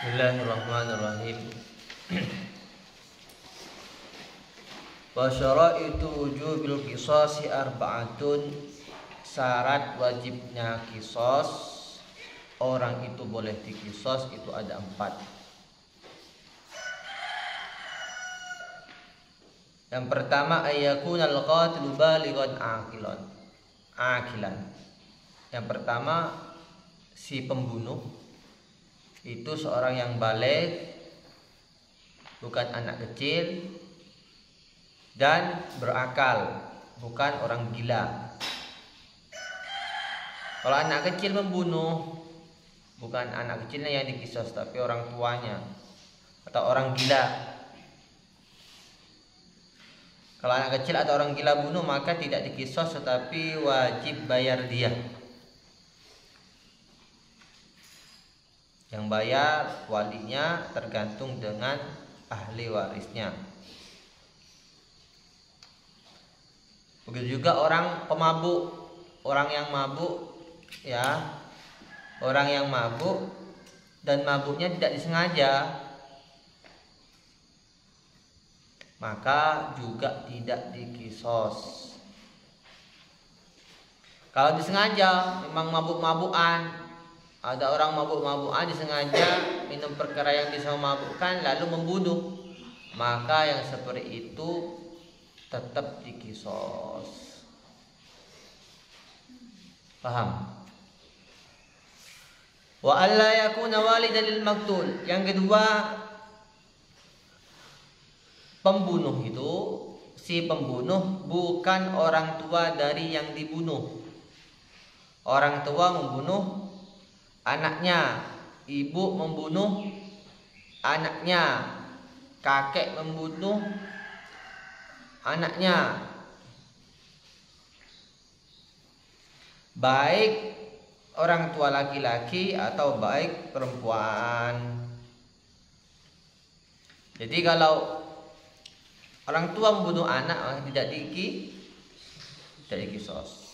Bismillahirrahmanirrahim. Wa syara'itu wujubil qisasi arba'atun. Syarat wajibnya qisas, orang itu boleh diqisas, itu ada 4. Yang pertama, ayyakunal qatilu balighan aqilan. Yang pertama, si pembunuh itu seorang yang baligh, bukan anak kecil, dan berakal, bukan orang gila. Kalau anak kecil membunuh, bukan anak kecilnya yang diqisas, tapi orang tuanya atau orang gila. Kalau anak kecil atau orang gila bunuh, maka tidak diqisas, tetapi wajib bayar dia. Yang bayar walinya tergantung dengan ahli warisnya. Begitu juga orang pemabuk, orang yang mabuk, ya, orang yang mabuk dan mabuknya tidak disengaja, maka juga tidak diqisas. Kalau disengaja, memang mabuk-mabukan, ada orang mabuk-mabukan disengaja minum perkara yang bisa memabukkan lalu membunuh, maka yang seperti itu tetap diqisas. Paham? Wa alla yakuna walidan lil maqtul. Yang kedua, pembunuh itu, si pembunuh bukan orang tua dari yang dibunuh. Orang tua membunuh anaknya, ibu membunuh anaknya, kakek membunuh anaknya, baik orang tua laki-laki atau baik perempuan. Jadi kalau orang tua membunuh anak, tidak diqisas.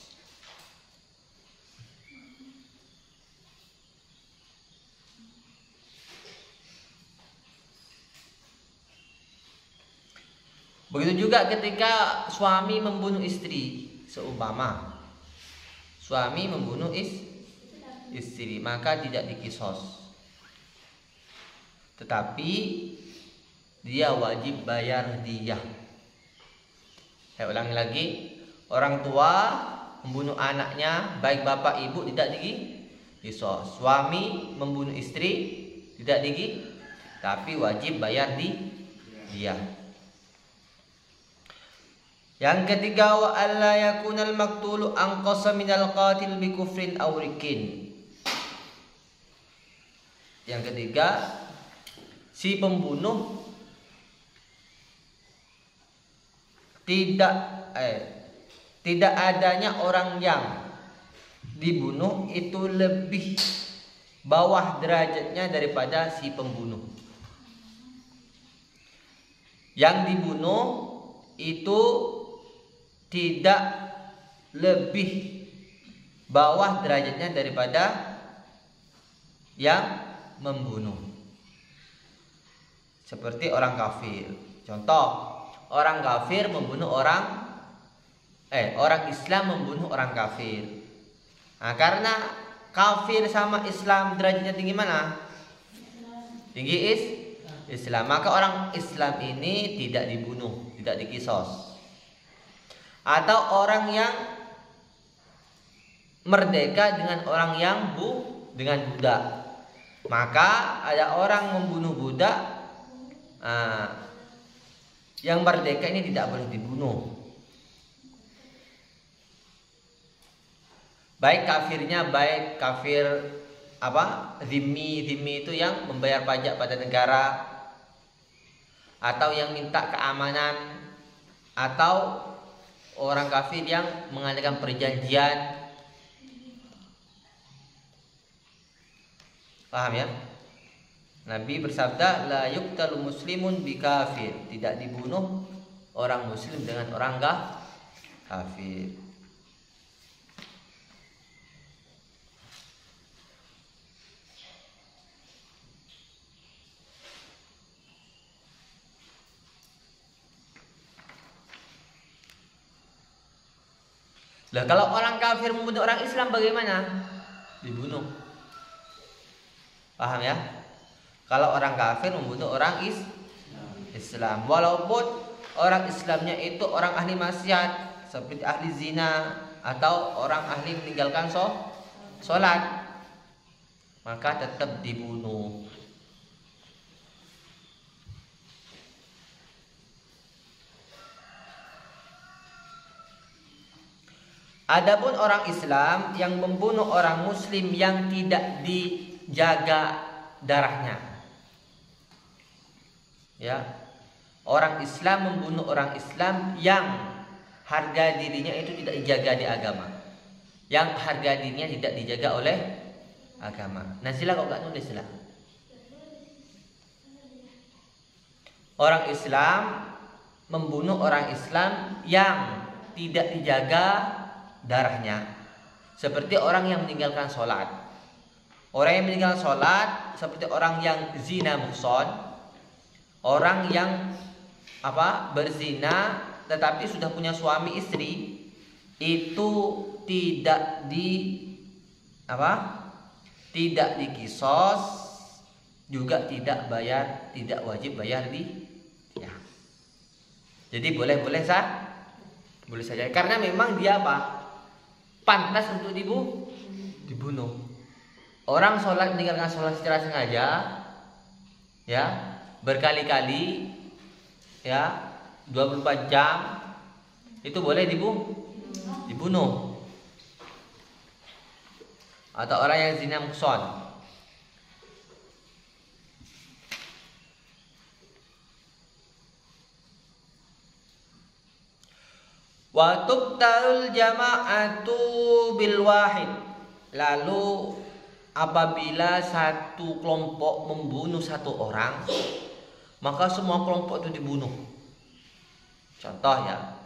Begitu juga ketika suami membunuh istri, seumpama suami membunuh istri, maka tidak diqisas, tetapi dia wajib bayar diyah. Saya ulangi lagi, orang tua membunuh anaknya, baik bapak ibu, tidak diqisas. Suami membunuh istri, tidak diqisas, tapi wajib bayar diyah. Yang ketiga, wa alla yakunal maqtulu anqasa minal qatil bi kufrin aw rikin. Yang ketiga, si pembunuh tidak adanya orang yang dibunuh itu lebih bawah derajatnya daripada si pembunuh. Yang dibunuh itu tidak lebih bawah derajatnya daripada yang membunuh. Seperti orang kafir. Contoh, orang kafir membunuh orang Islam membunuh orang kafir. Nah, karena kafir sama Islam derajatnya tinggi mana? Tinggi Islam. Maka orang Islam ini tidak dibunuh, tidak diqisas. Atau orang yang merdeka dengan orang yang dengan budak, maka ada orang membunuh budak, yang merdeka ini tidak boleh dibunuh. Baik kafirnya, baik kafir zimmi itu yang membayar pajak pada negara, atau yang minta keamanan, atau orang kafir yang mengadakan perjanjian. Paham ya? Nabi bersabda, la yuqtalu muslimun bi kafir. Tidak dibunuh orang muslim dengan orang kafir. Lah kalau orang kafir membunuh orang Islam bagaimana? Dibunuh. Paham ya? Kalau orang kafir membunuh orang Islam, walaupun orang Islamnya itu orang ahli maksiat seperti ahli zina atau orang ahli meninggalkan sholat, maka tetap dibunuh. Adapun orang Islam yang membunuh orang Muslim yang tidak dijaga darahnya, ya, orang Islam membunuh orang Islam yang harga dirinya itu tidak dijaga di agama, yang harga dirinya tidak dijaga oleh agama. Nah sila kok gak nulis lah. Orang Islam membunuh orang Islam yang tidak dijaga darahnya, seperti orang yang meninggalkan sholat. Orang yang meninggalkan sholat seperti orang yang zina muhson, orang yang berzina tetapi sudah punya suami istri, itu tidak tidak dikisos, juga tidak wajib bayar ya. Jadi boleh saja karena memang dia pantas untuk dibunuh. Orang sholat meninggalkan sholat secara sengaja, ya, berkali-kali, ya, 24 jam, itu boleh dibunuh. Atau orang yang zina muhson. Wa tubtalul jama'atu bil wahid. Lalu apabila satu kelompok membunuh satu orang, maka semua kelompok itu dibunuh. Contoh ya,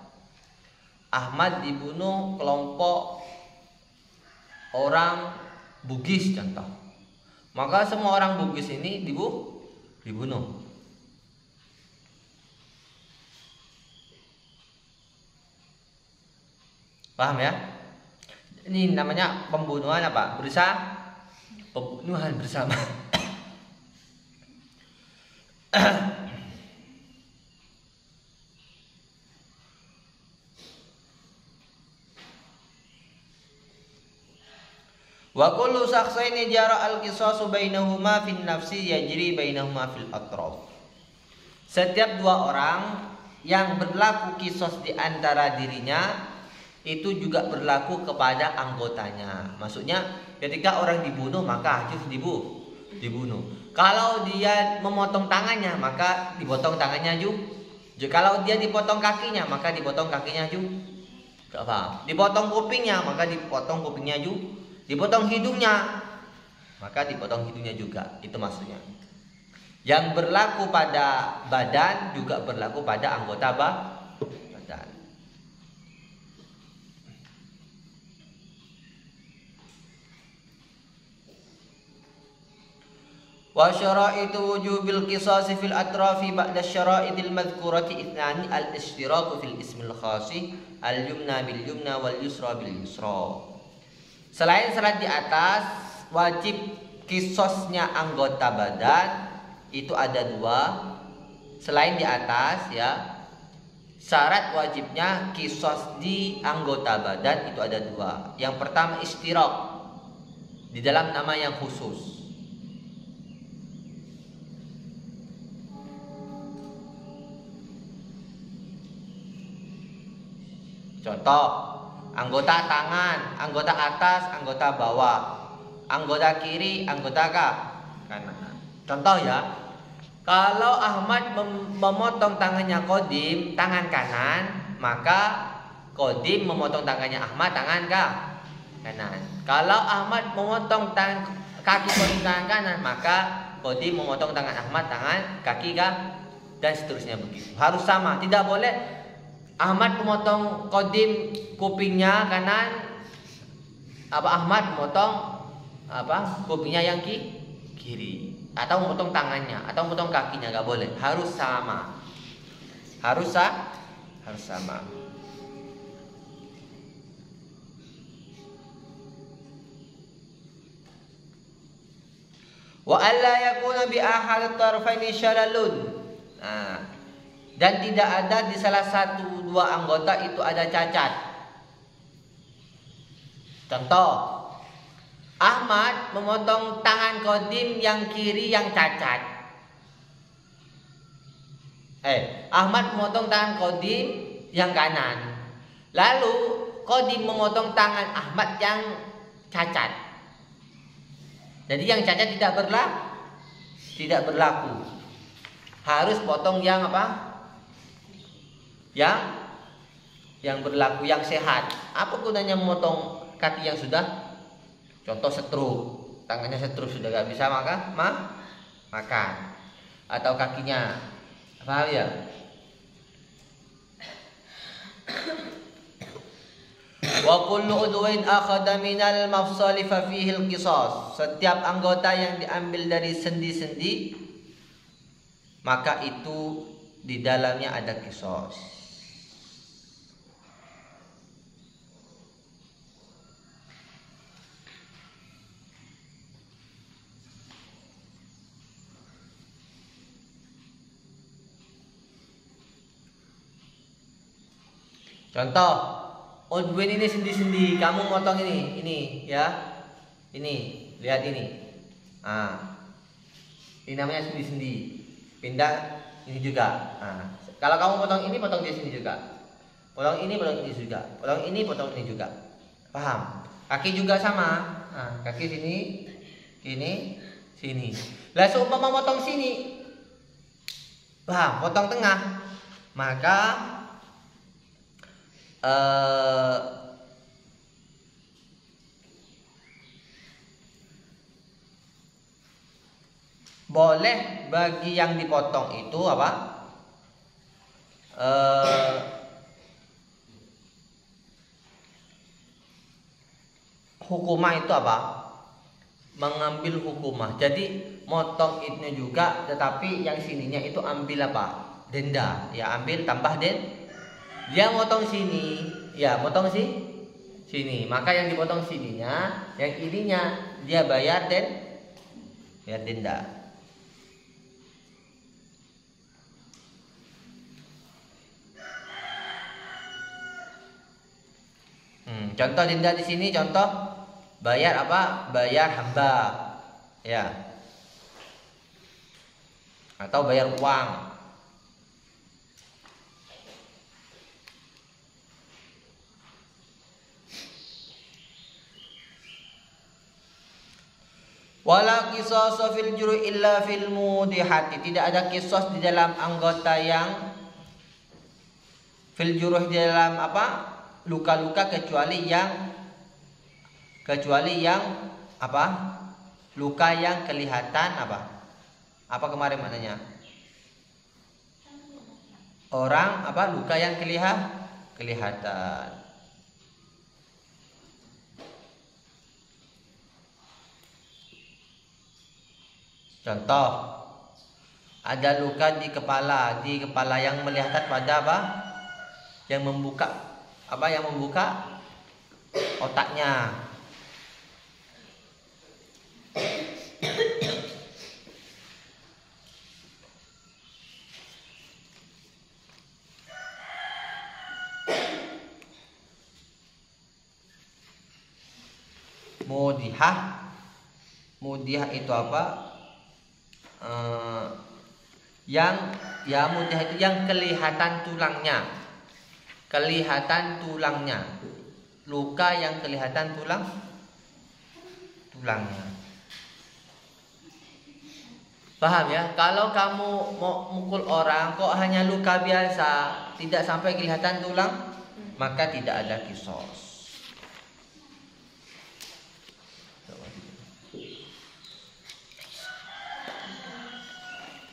Ahmad dibunuh kelompok orang Bugis contoh, maka semua orang Bugis ini dibunuh. Paham ya? Ini namanya pembunuhan pembunuhan bersama. Wa kullu shakhsaini jara al-qisasu bainahuma fin nafsi yajri bainahuma fil atraf. Setiap dua orang yang berlaku kisos di antara dirinya itu juga berlaku kepada anggotanya. Maksudnya ketika orang dibunuh maka harus dibunuh. Kalau dia memotong tangannya maka dipotong tangannya juga. Kalau dia dipotong kakinya maka dipotong kakinya juga. Gak paham? Dipotong kupingnya maka dipotong kupingnya juga. Dipotong hidungnya maka dipotong hidungnya juga. Itu maksudnya. Yang berlaku pada badan juga berlaku pada anggota badan. Wa syara'itu wujubil qisasi fil atrafi ba'da syara'itil madhkurati ithnani al-ishtiraku fil ismil khasi al-yumna bil yumna wal yusra bil yusra. Selain syarat di atas, wajib qisasnya anggota badan itu ada dua. Selain di atas ya, syarat wajibnya qisas di anggota badan itu ada dua. Yang pertama ishtirak di dalam nama yang khusus. Contoh, anggota tangan, anggota atas, anggota bawah, anggota kiri, anggota kanan. Contoh ya, kalau Ahmad memotong tangannya Kodim, tangan kanan, maka Kodim memotong tangannya Ahmad, tangan kanan. Kalau Ahmad memotong kaki Kodim tangan kanan, maka Kodim memotong tangan Ahmad, tangan kaki dan seterusnya begitu. Harus sama, tidak boleh Ahmad memotong Kodim kupingnya kanan, Ahmad memotong kupingnya yang kiri, atau memotong tangannya, atau memotong kakinya, nggak boleh. Harus sama, harus sama. Wa alla yakuna bi ahad tarfaini syalalun. Nah, dan tidak ada di salah satu dua anggota itu ada cacat. Contoh, Ahmad memotong tangan Kodim yang kiri yang cacat. Ahmad memotong tangan Kodim yang kanan. Lalu Kodim memotong tangan Ahmad yang cacat. Jadi yang cacat tidak berlaku. Harus potong yang apa? Yang berlaku, yang sehat. Apa gunanya memotong kaki yang sudah, contoh stroke, tangannya stroke sudah gak bisa makan, atau kakinya, paham ya? Wa kullu udwain akhadha minal mafsali fa fihi al-qisas. Setiap anggota yang diambil dari sendi-sendi, maka itu di dalamnya ada qisas. Contoh, udwin ini sendi-sendi, kamu motong ini ya. Ini, lihat ini. Ini namanya sendi-sendi. Pindah ini juga. Kalau kamu potong ini, potong di sini juga. Potong ini juga. Potong ini juga. Paham? Kaki juga sama. Kaki sini. Lah seumpama motong sini. Paham? Potong tengah. Maka boleh bagi yang dipotong itu apa? Hukumah itu apa? Mengambil hukumah. Jadi motong itu juga, tetapi yang sininya itu ambil apa? Denda. Ya ambil tambah dia motong sini, ya motong sini. Maka yang dipotong sininya, yang ininya dia bayar denda. Contoh denda di sini, contoh bayar apa? Bayar hamba, ya, atau bayar uang. Wala qisas fil juruh illa fil mudihati. Tidak ada qisas di dalam anggota yang fil juruh, di dalam apa? Luka-luka, kecuali yang apa? Luka yang kelihatan apa? Apa kemarin maknanya? Orang apa? Luka yang kelihatan. Contoh, ada luka di kepala yang melihat pada apa? Yang membuka apa? Yang membuka otaknya. Mudihah itu apa? Mudihah itu yang kelihatan tulangnya. Luka yang kelihatan tulangnya. Paham ya? Kalau kamu mau mukul orang kok hanya luka biasa, tidak sampai kelihatan tulang, maka tidak ada qisas.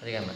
Tadi kan,